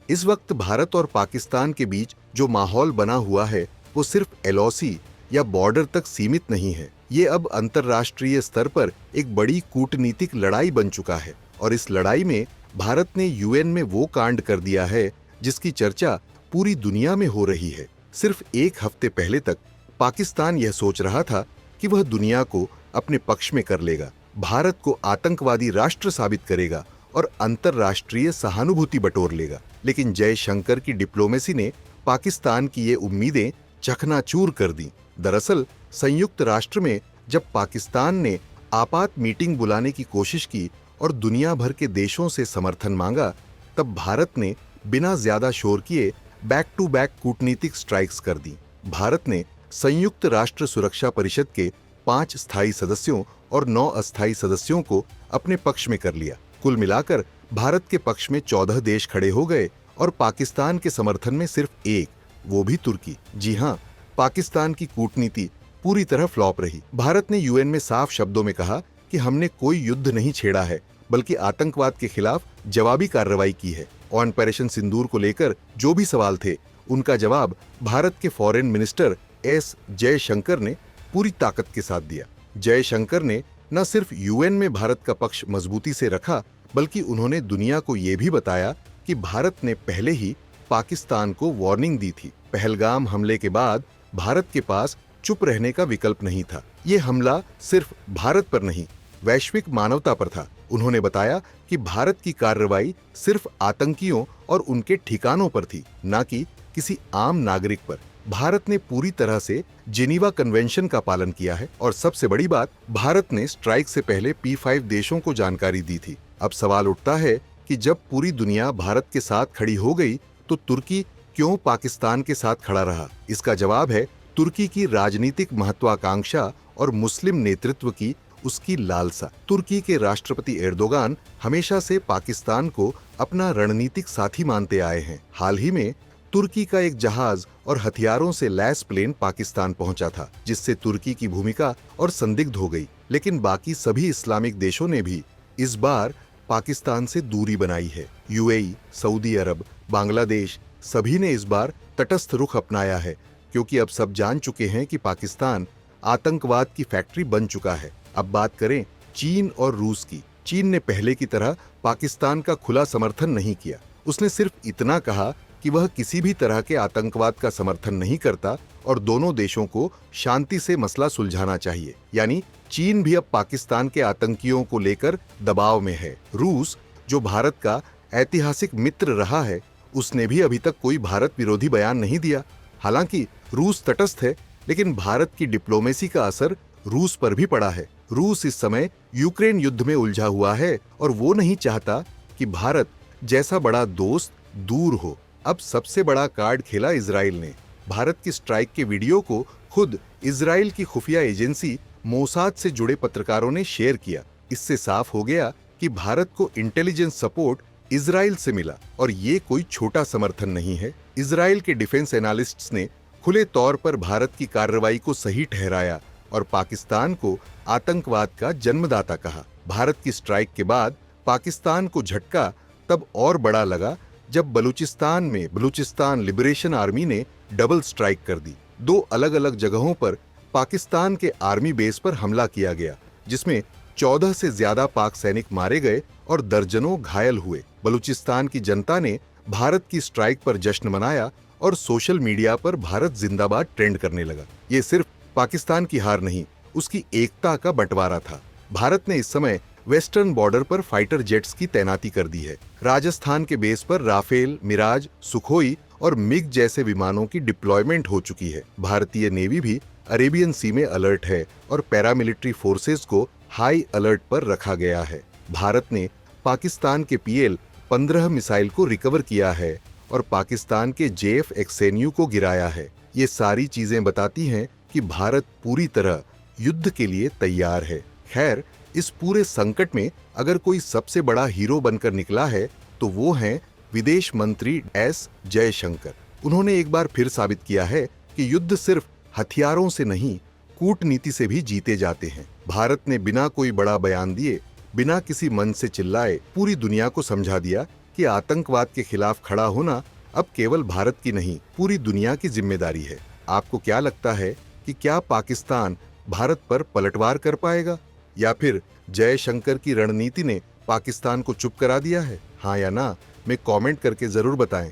इस वक्त भारत और पाकिस्तान के बीच जो माहौल बना हुआ है वो सिर्फ एलओसी या बॉर्डर तक सीमित नहीं है। ये अब अंतर्राष्ट्रीय स्तर पर एक बड़ी कूटनीतिक लड़ाई बन चुका है और इस लड़ाई में भारत ने यूएन में वो कांड कर दिया है जिसकी चर्चा पूरी दुनिया में हो रही है। सिर्फ एक हफ्ते पहले तक पाकिस्तान यह सोच रहा था कि वह दुनिया को अपने पक्ष में कर लेगा, भारत को आतंकवादी राष्ट्र साबित करेगा और अंतर्राष्ट्रीय सहानुभूति बटोर लेगा। लेकिन जयशंकर की डिप्लोमेसी ने पाकिस्तान की ये उम्मीदें चकनाचूर कर दी। दरअसल संयुक्त राष्ट्र में जब पाकिस्तान ने आपात मीटिंग बुलाने की कोशिश की और दुनिया भर के देशों से समर्थन मांगा, तब भारत ने बिना ज्यादा शोर किए बैक टू बैक कूटनीतिक स्ट्राइक्स कर दी। भारत ने संयुक्त राष्ट्र सुरक्षा परिषद के 5 स्थायी सदस्यों और 9 अस्थायी सदस्यों को अपने पक्ष में कर लिया। कुल मिलाकर भारत के पक्ष में 14 देश खड़े हो गए और पाकिस्तान के समर्थन में सिर्फ एक, वो भी तुर्की। जी हाँ, पाकिस्तान की कूटनीति पूरी तरह फ्लॉप रही। भारत ने यूएन में साफ शब्दों में कहा कि हमने कोई युद्ध नहीं छेड़ा है, बल्कि आतंकवाद के खिलाफ जवाबी कार्रवाई की है। ऑपरेशन सिंदूर को लेकर जो भी सवाल थे, उनका जवाब भारत के फॉरेन मिनिस्टर एस जयशंकर ने पूरी ताकत के साथ दिया। जयशंकर ने न सिर्फ यूएन में भारत का पक्ष मजबूती से रखा, बल्कि उन्होंने दुनिया को यह भी बताया कि भारत ने पहले ही पाकिस्तान को वार्निंग दी थी। पहलगाम हमले के बाद भारत के पास चुप रहने का विकल्प नहीं था। ये हमला सिर्फ भारत पर नहीं, वैश्विक मानवता पर था। उन्होंने बताया कि भारत की कार्रवाई सिर्फ आतंकियों और उनके ठिकानों पर थी, न कि किसी आम नागरिक पर। भारत ने पूरी तरह से जेनीवा कन्वेंशन का पालन किया है और सबसे बड़ी बात, भारत ने स्ट्राइक से पहले P5 देशों को जानकारी दी थी। अब सवाल उठता है कि जब पूरी दुनिया भारत के साथ खड़ी हो गई, तो तुर्की क्यों पाकिस्तान के साथ खड़ा रहा? इसका जवाब है तुर्की की राजनीतिक महत्वाकांक्षा और मुस्लिम नेतृत्व की उसकी लालसा। तुर्की के राष्ट्रपति एर्दोगान हमेशा से पाकिस्तान को अपना रणनीतिक साथी मानते आए हैं। हाल ही में तुर्की का एक जहाज और हथियारों से लैस प्लेन पाकिस्तान पहुंचा था, जिससे तुर्की की भूमिका और संदिग्ध हो गई। लेकिन बाकी सभी इस्लामिक देशों ने भी इस बार पाकिस्तान से दूरी बनाई है। यूएई, सऊदी अरब, बांग्लादेश सभी ने इस बार तटस्थ रुख अपनाया है, क्योंकि अब सब जान चुके हैं कि पाकिस्तान आतंकवाद की फैक्ट्री बन चुका है। अब बात करें चीन और रूस की। चीन ने पहले की तरह पाकिस्तान का खुला समर्थन नहीं किया। उसने सिर्फ इतना कहा कि वह किसी भी तरह के आतंकवाद का समर्थन नहीं करता और दोनों देशों को शांति से मसला सुलझाना चाहिए। यानी चीन भी अब पाकिस्तान के आतंकियों को लेकर दबाव में है। रूस, जो भारत का ऐतिहासिक मित्र रहा है, उसने भी अभी तक कोई भारत विरोधी बयान नहीं दिया। हालांकि रूस तटस्थ है, लेकिन भारत की डिप्लोमेसी का असर रूस पर भी पड़ा है। रूस इस समय यूक्रेन युद्ध में उलझा हुआ है और वो नहीं चाहता कि भारत जैसा बड़ा दोस्त दूर हो। अब सबसे बड़ा कार्ड खेला इजराइल ने। भारत की स्ट्राइक के वीडियो को खुद इजराइल की खुफिया एजेंसी मोसाद से जुड़े पत्रकारों ने शेयर किया। इससे साफ हो गया कि भारत को इंटेलिजेंस सपोर्ट इजराइल से मिला और ये कोई छोटा समर्थन नहीं है। इजराइल के डिफेंस एनालिस्ट्स ने खुले तौर पर भारत की कार्रवाई को सही ठहराया और पाकिस्तान को आतंकवाद का जन्मदाता कहा। भारत की स्ट्राइक के बाद पाकिस्तान को झटका तब और बड़ा लगा जब बलूचिस्तान में बलूचिस्तान लिबरेशन आर्मी ने डबल स्ट्राइक कर दी। 2 अलग अलग जगहों पर पाकिस्तान के आर्मी बेस पर हमला किया गया, जिसमें 14 से ज्यादा पाक सैनिक मारे गए और दर्जनों घायल हुए। बलूचिस्तान की जनता ने भारत की स्ट्राइक पर जश्न मनाया और सोशल मीडिया पर भारत जिंदाबाद ट्रेंड करने लगा। ये सिर्फ पाकिस्तान की हार नहीं, उसकी एकता का बंटवारा था। भारत ने इस समय वेस्टर्न बॉर्डर पर फाइटर जेट्स की तैनाती कर दी है। राजस्थान के बेस पर राफेल, मिराज, सुखोई और मिग जैसे विमानों की डिप्लॉयमेंट हो चुकी है। भारतीय नेवी भी अरेबियन सी में अलर्ट है और पैरामिलिट्री फोर्सेस को हाई अलर्ट पर रखा गया है। भारत ने पाकिस्तान के PL-15 मिसाइल को रिकवर किया है और पाकिस्तान के JF एक्सेन्यू को गिराया है। ये सारी चीजें बताती हैं कि भारत पूरी तरह युद्ध के लिए तैयार है। खैर, इस पूरे संकट में अगर कोई सबसे बड़ा हीरो बनकर निकला है तो वो हैं विदेश मंत्री एस जयशंकर। उन्होंने एक बार फिर साबित किया है कि युद्ध सिर्फ हथियारों से नहीं, कूटनीति से भी जीते जाते हैं। भारत ने बिना कोई बड़ा बयान दिए, बिना किसी मन से चिल्लाए पूरी दुनिया को समझा दिया कि आतंकवाद के खिलाफ खड़ा होना अब केवल भारत की नहीं, पूरी दुनिया की जिम्मेदारी है। आपको क्या लगता है कि क्या पाकिस्तान भारत पर पलटवार कर पाएगा, या फिर जयशंकर की रणनीति ने पाकिस्तान को चुप करा दिया है? हाँ या ना में कमेंट करके जरूर बताएं।